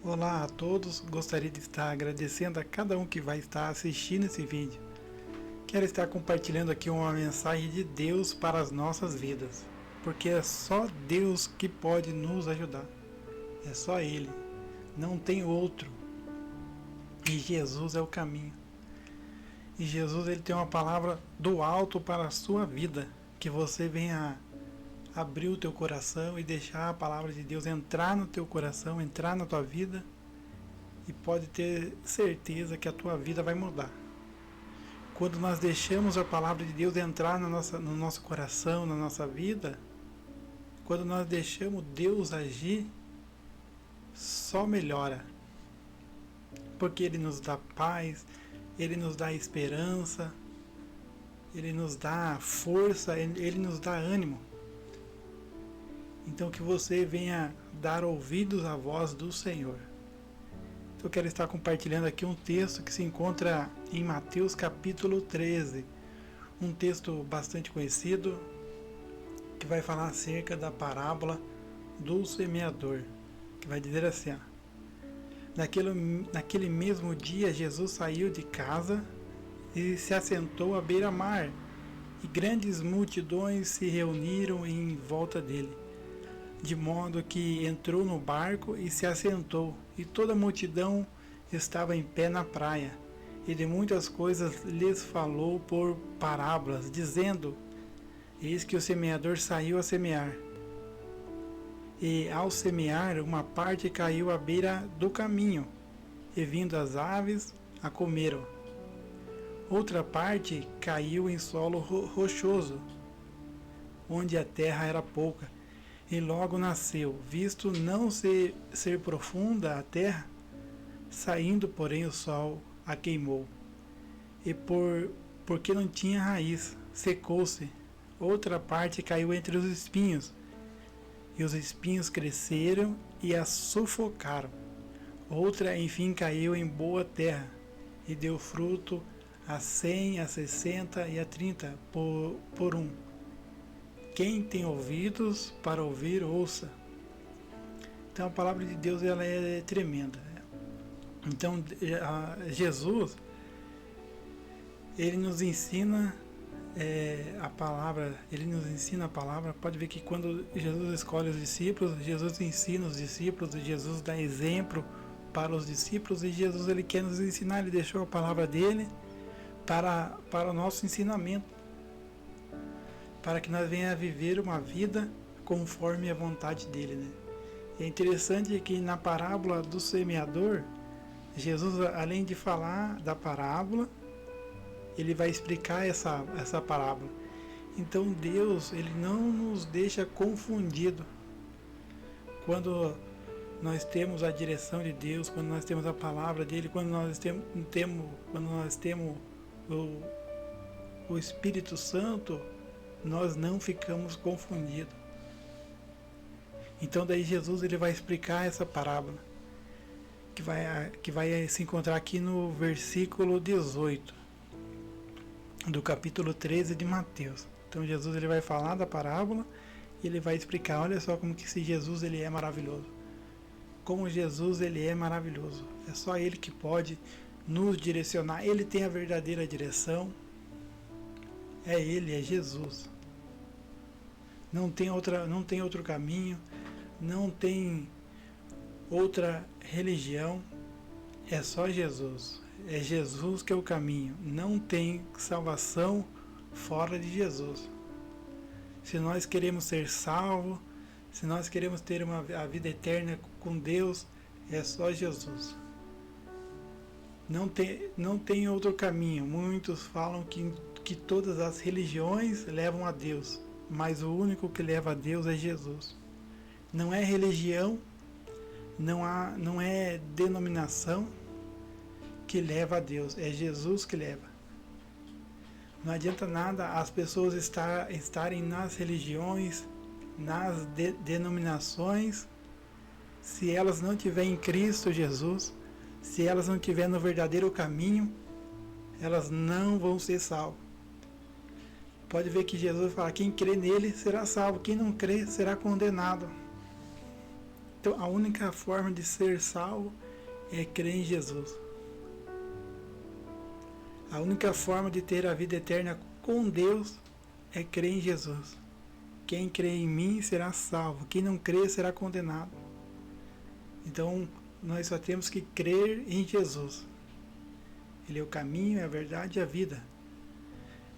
Olá a todos, gostaria de estar agradecendo a cada um que vai estar assistindo esse vídeo. Quero estar compartilhando aqui uma mensagem de Deus para as nossas vidas, porque é só Deus que pode nos ajudar, é só Ele, não tem outro, e Jesus é o caminho. E Jesus ele tem uma palavra do alto para a sua vida, que você venha abrir o teu coração e deixar a palavra de Deus entrar no teu coração, entrar na tua vida, e pode ter certeza que a tua vida vai mudar. Quando nós deixamos a palavra de Deus entrar no nosso coração, na nossa vida, quando nós deixamos Deus agir, só melhora. Porque Ele nos dá paz, Ele nos dá esperança, Ele nos dá força, Ele nos dá ânimo. Então que você venha dar ouvidos à voz do Senhor. Então eu quero estar compartilhando aqui um texto que se encontra em Mateus capítulo 13. Um texto bastante conhecido, que vai falar acerca da parábola do semeador. Que vai dizer assim, naquele mesmo dia Jesus saiu de casa e se assentou à beira-mar, e grandes multidões se reuniram em volta dele, de modo que entrou no barco e se assentou, e toda a multidão estava em pé na praia, e de muitas coisas lhes falou por parábolas, dizendo: Eis que o semeador saiu a semear. E ao semear, uma parte caiu à beira do caminho, e vindo as aves, a comeram. Outra parte caiu em solo rochoso, onde a terra era pouca, e logo nasceu, visto não ser profunda a terra, saindo, porém, o sol a queimou. E porque não tinha raiz, secou-se. Outra parte caiu entre os espinhos, e os espinhos cresceram e a sufocaram. Outra, enfim, caiu em boa terra, e deu fruto a 100, a 60 e a 30 por um. Quem tem ouvidos para ouvir, ouça. Então a palavra de Deus ela é tremenda. Então Jesus ele nos ensina a palavra, pode ver que quando Jesus escolhe os discípulos, Jesus ensina os discípulos, Jesus dá exemplo para os discípulos, e Jesus ele quer nos ensinar, ele deixou a palavra dele para o nosso ensinamento, para que nós venhamos a viver uma vida conforme a vontade dele, né? É interessante que na parábola do semeador, Jesus, além de falar da parábola, ele vai explicar essa parábola. Então Deus, ele não nos deixa confundido. Quando nós temos a direção de Deus, quando nós temos a palavra dele, quando nós temos o Espírito Santo, nós não ficamos confundidos. Então daí Jesus ele vai explicar essa parábola, que vai se encontrar aqui no versículo 18 do capítulo 13 de Mateus. Então Jesus ele vai falar da parábola e ele vai explicar, olha só como que esse Jesus ele é maravilhoso. Como Jesus ele é maravilhoso. É só ele que pode nos direcionar, ele tem a verdadeira direção. É ele, é Jesus. Não tem outro caminho, não tem outra religião, é só Jesus. É Jesus que é o caminho. Não tem salvação fora de Jesus. Se nós queremos ser salvos, se nós queremos ter a vida eterna com Deus, é só Jesus. Não tem outro caminho. Muitos falam que todas as religiões levam a Deus, mas o único que leva a Deus é Jesus. Não é religião, não é denominação que leva a Deus, é Jesus que leva. Não adianta nada as pessoas estarem nas religiões, nas denominações, se elas não tiverem em Cristo Jesus, se elas não tiverem no verdadeiro caminho, elas não vão ser salvas. Pode ver que Jesus fala, quem crê nele será salvo, quem não crê será condenado. Então, a única forma de ser salvo é crer em Jesus. A única forma de ter a vida eterna com Deus é crer em Jesus. Quem crê em mim será salvo, quem não crê será condenado. Então, nós só temos que crer em Jesus. Ele é o caminho, é a verdade e a vida.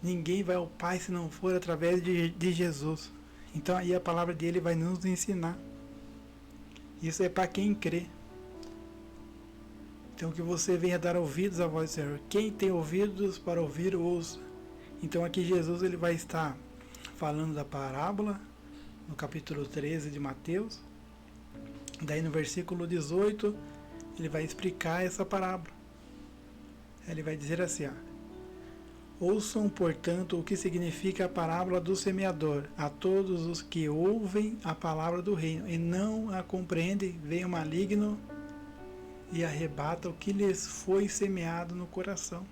Ninguém vai ao Pai se não for através de Jesus. Então aí a palavra dele vai nos ensinar. Isso é para quem crê. Então que você venha dar ouvidos à voz do Senhor. Quem tem ouvidos para ouvir, ouça. Então aqui Jesus ele vai estar falando da parábola, no capítulo 13 de Mateus. Daí no versículo 18, ele vai explicar essa parábola. Ele vai dizer assim, ouçam, portanto, o que significa a parábola do semeador. A todos os que ouvem a palavra do reino e não a compreendem, vem o maligno e arrebata o que lhes foi semeado no coração.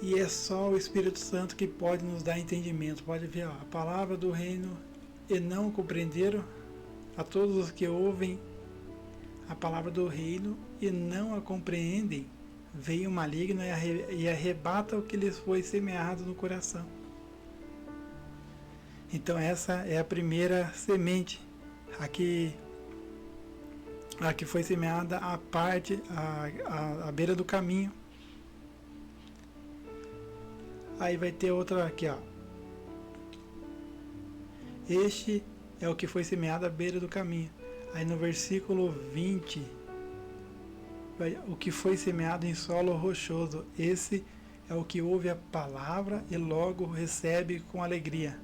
E é só o Espírito Santo que pode nos dar entendimento. Pode ver, a palavra do reino e não compreenderam. A todos os que ouvem a palavra do reino e não a compreendem, veio o maligno e arrebata o que lhes foi semeado no coração. Então essa é a primeira semente, a que foi semeada à beira do caminho. Aí vai ter outra aqui, Este é o que foi semeado à beira do caminho. Aí no versículo 20, o que foi semeado em solo rochoso, esse é o que ouve a palavra e logo recebe com alegria.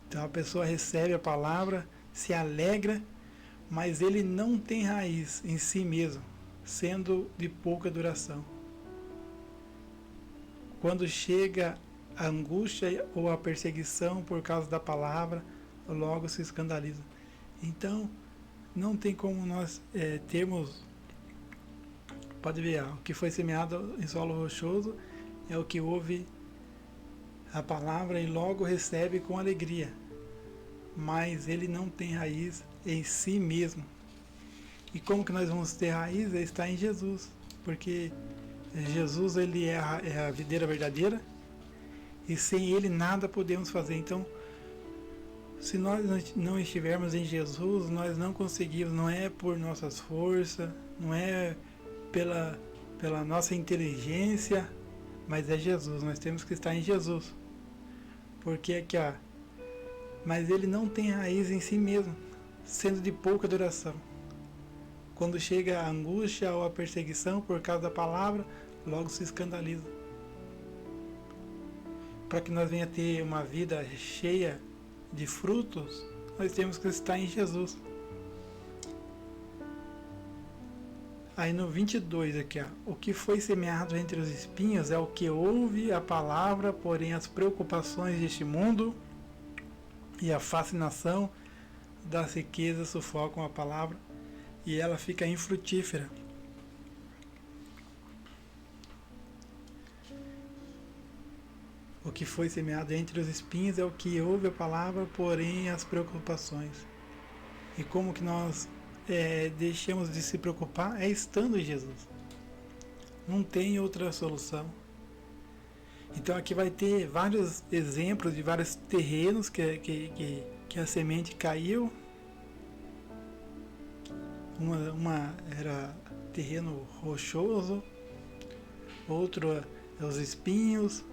Então a pessoa recebe a palavra, se alegra, mas ele não tem raiz em si mesmo, sendo de pouca duração. Quando chega a angústia ou a perseguição por causa da palavra, logo se escandaliza. Então, não tem como nós termos... Pode ver, o que foi semeado em solo rochoso é o que ouve a palavra e logo recebe com alegria. Mas ele não tem raiz em si mesmo. E como que nós vamos ter raiz? É estar em Jesus. Porque Jesus ele é a videira verdadeira e sem ele nada podemos fazer. Então, se nós não estivermos em Jesus, nós não conseguimos, não é por nossas forças, não é pela nossa inteligência, mas é Jesus, nós temos que estar em Jesus. Porque aqui, mas ele não tem raiz em si mesmo, sendo de pouca duração. Quando chega a angústia ou a perseguição por causa da palavra, logo se escandaliza. Para que nós venha ter uma vida cheia de frutos, nós temos que estar em Jesus. Aí no 22 aqui, o que foi semeado entre os espinhos é o que ouve a palavra, porém as preocupações deste mundo e a fascinação das riquezas sufocam a palavra e ela fica infrutífera. O que foi semeado entre os espinhos é o que ouve a palavra, porém as preocupações. E como que nós deixamos de se preocupar? É estando em Jesus. Não tem outra solução. Então aqui vai ter vários exemplos de vários terrenos que a semente caiu. Uma era terreno rochoso, outro é os espinhos.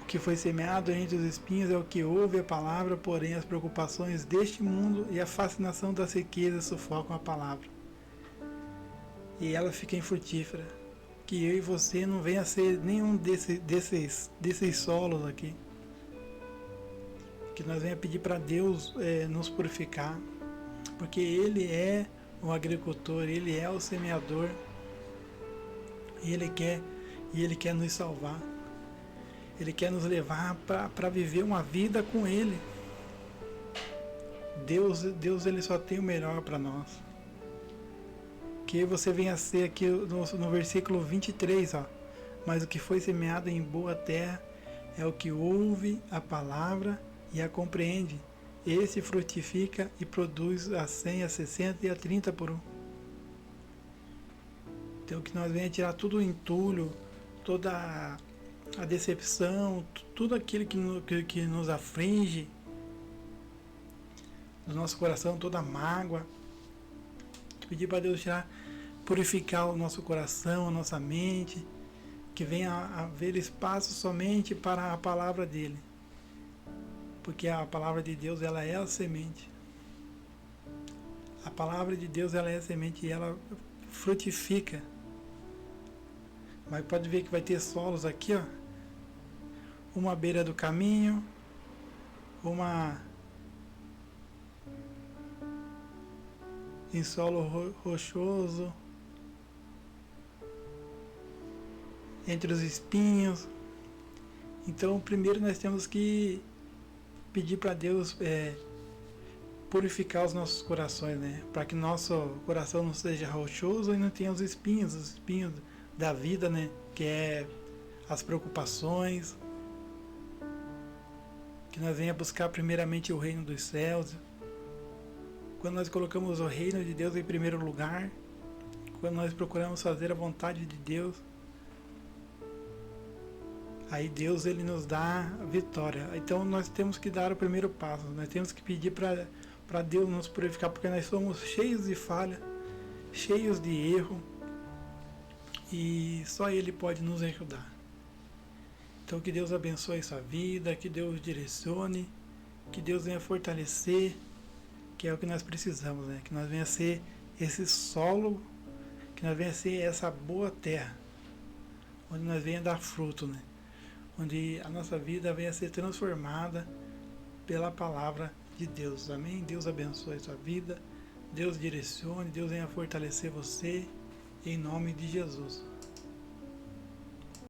O que foi semeado entre os espinhos é o que ouve a palavra, porém as preocupações deste mundo e a fascinação das riquezas sufocam a palavra. E ela fica infrutífera. Que eu e você não venha a ser nenhum desses solos aqui. Que nós venha pedir para Deus nos purificar. Porque Ele é o agricultor, Ele é o semeador. E Ele quer nos salvar. Ele quer nos levar para viver uma vida com Ele. Deus ele só tem o melhor para nós. Que você venha a ser aqui no versículo 23, mas o que foi semeado em boa terra é o que ouve a palavra e a compreende. Esse frutifica e produz a 100, a 60 e a 30 por um. Então que nós venhamos tirar tudo o entulho, toda a decepção, tudo aquilo que nos aflige do nosso coração, toda a mágoa. Pedir para Deus tirar, purificar o nosso coração, a nossa mente, que venha a haver espaço somente para a palavra dele. Porque a palavra de Deus, ela é a semente. A palavra de Deus, ela é a semente e ela frutifica. Mas pode ver que vai ter solos aqui, ó. Uma à beira do caminho, uma em solo rochoso, entre os espinhos. Então, primeiro nós temos que pedir para Deus purificar os nossos corações, né? Para que nosso coração não seja rochoso e não tenha os espinhos da vida, né? Que é as preocupações. Que nós venha buscar primeiramente o reino dos céus. Quando nós colocamos o reino de Deus em primeiro lugar, quando nós procuramos fazer a vontade de Deus, aí Deus, ele nos dá a vitória. Então nós temos que dar o primeiro passo, nós temos que pedir para Deus nos purificar, porque nós somos cheios de falha, cheios de erro, e só Ele pode nos ajudar. Então que Deus abençoe sua vida, que Deus direcione, que Deus venha fortalecer, que é o que nós precisamos, né? Que nós venha ser esse solo, que nós venha ser essa boa terra, onde nós venha dar fruto, né? Onde a nossa vida venha ser transformada pela palavra de Deus. Amém? Deus abençoe a sua vida, Deus direcione, Deus venha fortalecer você, em nome de Jesus.